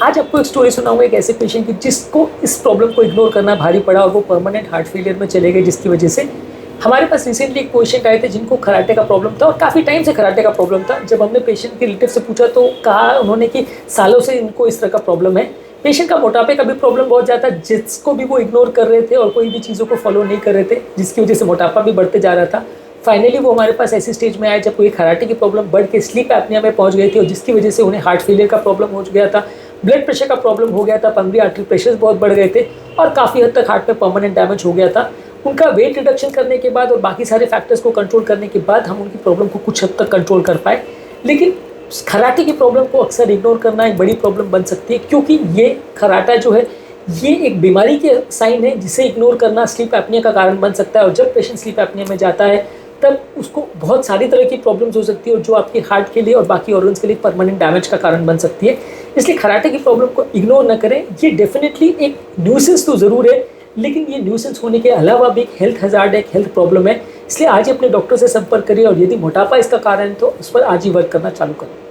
आज आपको एक स्टोरी सुनाऊंगा एक ऐसे पेशेंट की जिसको इस प्रॉब्लम को इग्नोर करना भारी पड़ा और वो परमानेंट हार्ट फेलियर में चले गए, जिसकी वजह से हमारे पास रिसेंटली एक पेशेंट आए थे जिनको कराटे का प्रॉब्लम था और काफ़ी टाइम से कराटे का प्रॉब्लम था। जब हमने पेशेंट के रिलेटिव से पूछा तो कहा उन्होंने कि सालों से इनको इस तरह का प्रॉब्लम है। पेशेंट का मोटापे का भी प्रॉब्लम बहुत ज़्यादा, जिसको भी वो इग्नोर कर रहे थे और कोई भी चीज़ों को फॉलो नहीं कर रहे थे, जिसकी वजह से मोटापा भी बढ़ते जा रहा था। फाइनली वो हमारे पास ऐसी स्टेज में आए जब कोई कराटे की प्रॉब्लम बढ़ के स्लीप एपनिया में पहुंच गई थी और जिसकी वजह से उन्हें हार्ट फेलियर का प्रॉब्लम हो गया था, ब्लड प्रेशर का प्रॉब्लम हो गया था, पल्मोनरी आर्टरी प्रेशर्स बहुत बढ़ गए थे और काफ़ी हद तक हार्ट में परमानेंट डैमेज हो गया था। उनका वेट रिडक्शन करने के बाद और बाकी सारे फैक्टर्स को कंट्रोल करने के बाद हम उनकी प्रॉब्लम को कुछ हद तक कंट्रोल कर पाए। लेकिन कराटे की प्रॉब्लम को अक्सर इग्नोर करना एक बड़ी प्रॉब्लम बन सकती है, क्योंकि ये कराटा जो है ये एक बीमारी के साइन है जिसे इग्नोर करना स्लीप एपनिया का कारण बन सकता है। और जब पेशेंट स्लीप एपनिया में जाता है तब उसको बहुत सारी तरह की प्रॉब्लम्स हो सकती है और जो आपके हार्ट के लिए और बाकी ऑर्गन्स के लिए परमानेंट डैमेज का कारण बन सकती है। इसलिए कराटे की प्रॉब्लम को इग्नोर न करें। ये डेफिनेटली एक न्यूसेंस तो ज़रूर है, लेकिन ये न्यूसेंस होने के अलावा भी एक हेल्थ हज़ार्ड है, एक हेल्थ प्रॉब्लम है। इसलिए आज ही अपने डॉक्टर से संपर्क करिए और यदि मोटापा इसका कारण है तो उस पर आज ही वर्क करना चालू करें।